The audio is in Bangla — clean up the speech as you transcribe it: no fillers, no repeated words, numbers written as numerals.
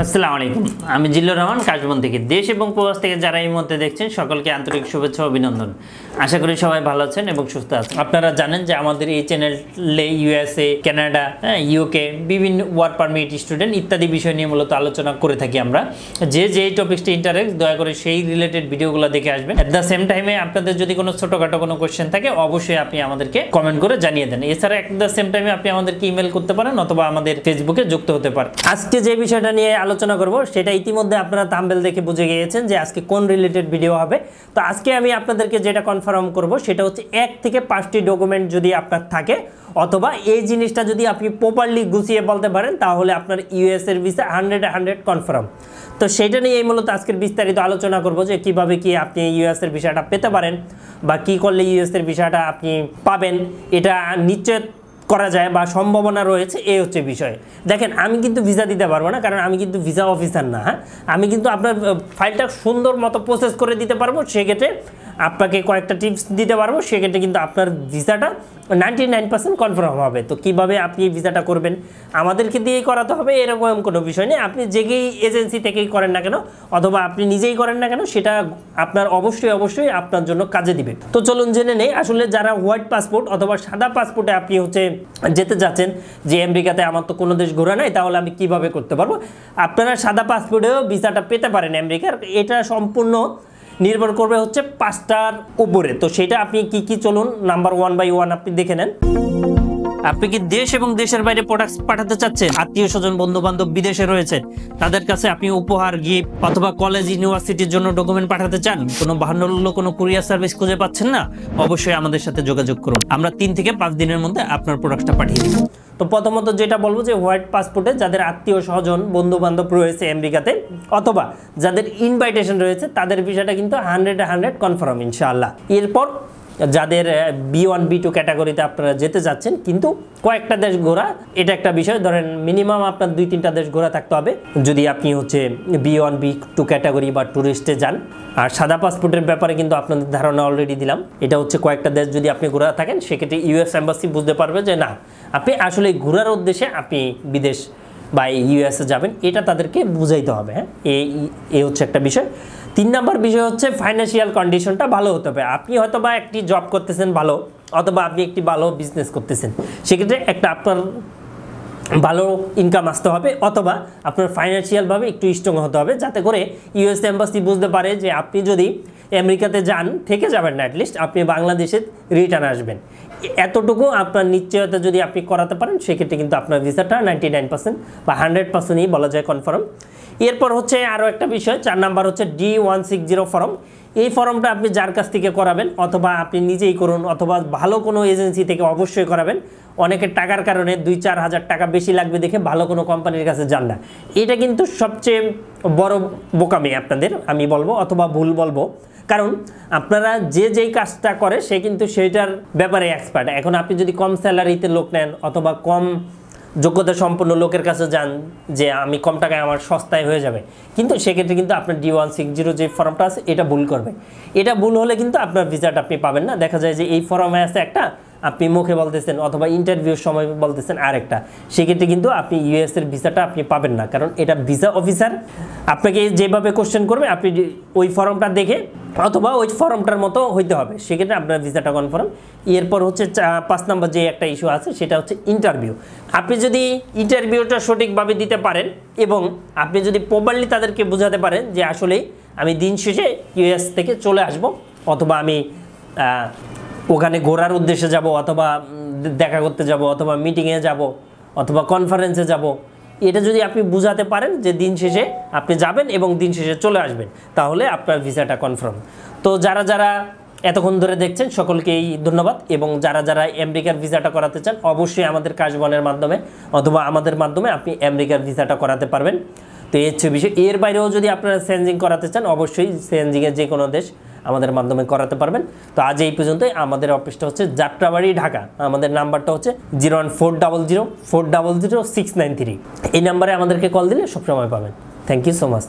আসসালামু আলাইকুম, আমি জিল্লুর রহমান কাশবন থেকে। দেশ এবং প্রবাস থেকে যারা এই মুহূর্তে দেখছেন সকলকে আন্তরিক শুভেচ্ছা ও অভিনন্দন। আশা করি সবাই ভালো আছেন এবং সুস্থ আছেন। আপনারা জানেন যে আমাদের এই চ্যানেলে ইউএসএ, কানাডা, ইউকে বিভিন্ন ওয়ার্ক পারমিট, স্টুডেন্ট ইত্যাদি বিষয় নিয়ে মূলত আলোচনা করে থাকি আমরা। যে টপিকসটা ইন্টারেস্ট, দয়া করে সেই রিলেটেড ভিডিওগুলো দেখে আসবেন। অ্যাট দ্য সেম টাইমে আপনাদের যদি কোনো ছোটোখাটো কোনো কোয়েশ্চেন থাকে অবশ্যই আপনি আমাদেরকে কমেন্ট করে জানিয়ে দেন। এছাড়া অ্যাট দ্য সেম টাইমে আপনি আমাদেরকে ইমেল করতে পারেন অথবা আমাদের ফেসবুকে যুক্ত হতে পারেন। আজকে যে বিষয়টা নিয়ে আলোচনা করব সেটা ইতিমধ্যে আপনারা থাম্বনেল দেখে বুঝে গিয়েছেন যে আজকে কোন রিলেটেড ভিডিও হবে। তো আজকে আমি আপনাদেরকে যেটা কনফার্ম করব সেটা হচ্ছে 1 থেকে 5টি ডকুমেন্ট যদি আপনার থাকে অথবা এই জিনিসটা যদি আপনি প্রপারলি গুছিয়ে বলতে পারেন তাহলে আপনার ইউএস এর ভিসা 100% কনফার্ম। তো সেটা নিয়ে এই মূলত আজকের বিস্তারিত আলোচনা করব যে কিভাবে কি আপনি ইউএস এর ভিসাটা পেতে পারেন বা কি করলে ইউএস এর ভিসাটা আপনি পাবেন, এটা নিশ্চয় করা যায় বা সম্ভাবনা রয়েছে। এই হচ্ছে বিষয়। দেখেন, আমি কিন্তু ভিসা দিতে পারবো না, কারণ আমি কিন্তু ভিসা অফিসার না। হ্যাঁ, আমি কিন্তু আপনার ফাইলটা সুন্দর মতো প্রসেস করে দিতে পারবো, সেক্ষেত্রে আপনাকে কয়েকটা টিপস দিতে পারবো, সেক্ষেত্রে কিন্তু আপনার ভিসাটা 99% কনফার্ম হবে। তো কিভাবে আপনি ভিসাটা করবেন, আমাদেরকে দিয়েই করাতে হবে এরকম কোনো বিষয় নেই। আপনি যেই এজেন্সি থেকেই করেন না কেন অথবা আপনি নিজেই করেন না কেন, সেটা আপনার অবশ্যই আপনার জন্য কাজে দিবে। তো চলুন জেনে নেই আসলে যারা হোয়াইট পাসপোর্ট অথবা সাদা পাসপোর্টে আপনি যেতে যাচ্ছেন যে আমেরিকাতে আমার তো কোনো দেশ ঘোরা নাই, তাহলে আমি কিভাবে করতে পারবো। আপনারা সাদা পাসপোর্টেও ভিসাটা পেতে পারেন আমেরিকার। এটা সম্পূর্ণ নির্ভর করবে হচ্ছে 5টার উপরে। তো সেটা আপনি কি চলুন নাম্বার 1 বাই 1 আপনি দেখে নেন। আপনি কি দেশ এবং দেশের বাইরে প্রোডাক্টস পাঠাতে চাচ্ছেন? আত্মীয় স্বজন, বন্ধু বান্ধব বিদেশে রয়েছে, তাদের কাছে আপনি উপহার, গিফট অথবা কলেজ, ইউনিভার্সিটির জন্য ডকুমেন্ট পাঠাতে চান, কোনো বাহান্ন কোনো কুরিয়ার সার্ভিস খুঁজে পাচ্ছেন না, অবশ্যই আমাদের সাথে যোগাযোগ করুন। আমরা 3 থেকে 5 দিনের মধ্যে আপনার প্রোডাক্টটা পাঠিয়ে দিব। তো প্রথমত যেটা বলবো যে হোয়াইট পাসপোর্টে যাদের আত্মীয় স্বজন, বন্ধু বান্ধব রয়েছে আমেরিকাতে অথবা যাদের ইনভাইটেশন রয়েছে তাদের ভিসাটা কিন্তু 100% কনফার্ম ইনশাআল্লাহ। এরপর যাদের B1 B2 ক্যাটাগরিতে আপনারা যেতে যাচ্ছেন কিন্তু কয়েকটা দেশ ঘোরা, এটা একটা বিষয়। ধরেন মিনিমাম আপনার 2-3টা দেশ ঘোরা থাকতে হবে যদি আপনি B1 B2 ক্যাটাগরি বা ট্যুরিস্টে যান। আর সাদা পাসপোর্টের ব্যাপারে কিন্তু আপনাদের ধারণা অলরেডি দিলাম। এটা হচ্ছে কয়েকটা দেশ যদি আপনি ঘোরা থাকেন, সেক্ষেত্রে ইউএস এম্বাসি বুঝতে পারবে যে না, আপনি আসলে ঘোরার উদ্দেশ্যে আপনি বিদেশ বা ইউএসএ যাবেন, এটা তাদেরকে বুঝাইতে হবে। হ্যাঁ, এই হচ্ছে একটা বিষয়। 3 নম্বর বিষয় হচ্ছে ফাইন্যান্সিয়াল কন্ডিশনটা ভালো হতে হবে। আপনি হয়তো বা একটি জব করতেছেন ভালো, অথবা আপনি একটি ভালো বিজনেস করতেছেন, সেক্ষেত্রে একটা আপনার ভালো ইনকাম আসতে হবে অথবা আপনার ফাইন্যান্সিয়ালভাবে একটু স্ট্রং হতে হবে, যাতে করে ইউএস এম্বাসি বুঝতে পারে যে আপনি যদি আমেরিকাতে যান থেকে যাবেন না, অ্যাটলিস্ট আপনি বাংলাদেশে রিটার্ন আসবেন। এতটুকু আপনার নিশ্চয়তা যদি আপনি করাতে পারেন, সেক্ষেত্রে কিন্তু আপনার ভিসাটা 99% বা 100%ই বলা যায় কনফার্ম। এরপর হচ্ছে আরও একটা বিষয়, 4 নাম্বার হচ্ছে D160 ফর্ম। এই ফর্মটা আপনি যার কাছ থেকে করাবেন অথবা আপনি নিজেই করুন অথবা ভালো কোনো এজেন্সি থেকে অবশ্যই করাবেন। অনেকের টাকার কারণে 2-4 হাজার টাকা বেশি লাগবে দেখে ভালো কোনো কোম্পানির কাছে যান না। এটা কিন্তু সবচেয়ে বড় বোকামি আপনাদের আমি বলবো অথবা ভুল বলবো, কারণ আপনারা যেই কাজটা করে সে কিন্তু সেইটার ব্যাপারে এক্সপার্ট। এখন আপনি যদি কম স্যালারিতে লোক নেন অথবা কম যোগ্যতা সম্পন্ন লোকের কাছে যান যে আমি কম টাকায় আমার সস্তায় হয়ে যাবে, কিন্তু সেক্ষেত্রে কিন্তু আপনার D160 যে ফর্মটা আছে এটা ভুল করবে। এটা ভুল হলে কিন্তু আপনার ভিসাটা আপনি পাবেন না। দেখা যায় যে এই ফর্মে আছে একটা, আপনি মুখে বলতেছেন অথবা ইন্টারভিউর সময় বলতেছেন আরেকটা, সেক্ষেত্রে কিন্তু আপনি ইউএস এর ভিসাটা আপনি পাবেন না, কারণ এটা ভিসা অফিসার আপনাকে যেভাবে কোশ্চেন করবে আপনি ওই ফর্মটা দেখে অথবা ওই ফর্মটার মতো হইতে হবে, সেক্ষেত্রে আপনার ভিসাটা কনফার্ম। এরপর হচ্ছে 5 নম্বর যে একটা ইস্যু আছে সেটা হচ্ছে ইন্টারভিউ। আপনি যদি ইন্টারভিউটা সঠিকভাবে দিতে পারেন এবং আপনি যদি প্রপারলি তাদেরকে বোঝাতে পারেন যে আসলে আমি দিন শেষে ইউএস থেকে চলে আসব অথবা আমি ওখানে ঘোরার উদ্দেশ্যে যাব অথবা দেখা করতে যাব অথবা মিটিংয়ে যাব অথবা কনফারেন্সে যাব, এটা যদি আপনি বুঝাতে পারেন যে দিন শেষে আপনি যাবেন এবং দিন শেষে চলে আসবেন, তাহলে আপনার ভিসাটা কনফার্ম। তো যারা এতক্ষণ ধরে দেখছেন সকলকেই ধন্যবাদ। এবং যারা আমেরিকার ভিসাটা করাতে চান অবশ্যই আমাদের কাশবনের মাধ্যমে অথবা আমাদের মাধ্যমে আপনি আমেরিকার ভিসাটা করাতে পারবেন। তো এই হচ্ছে বিষয়। এর বাইরেও যদি আপনারা চেঞ্জিং করাতে চান অবশ্যই চেঞ্জিংয়ের যে কোনো দেশ আমাদের মাধ্যমে করাতে পারবেন। তো আজ এই পর্যন্তই। আমাদের অফিসটা হচ্ছে যাত্রাবাড়ি, ঢাকা। আমাদের নাম্বারটা হচ্ছে 01400 400 693। এই নাম্বারে আমাদেরকে কল দিলে সবসময় পাবেন। Thank you so much.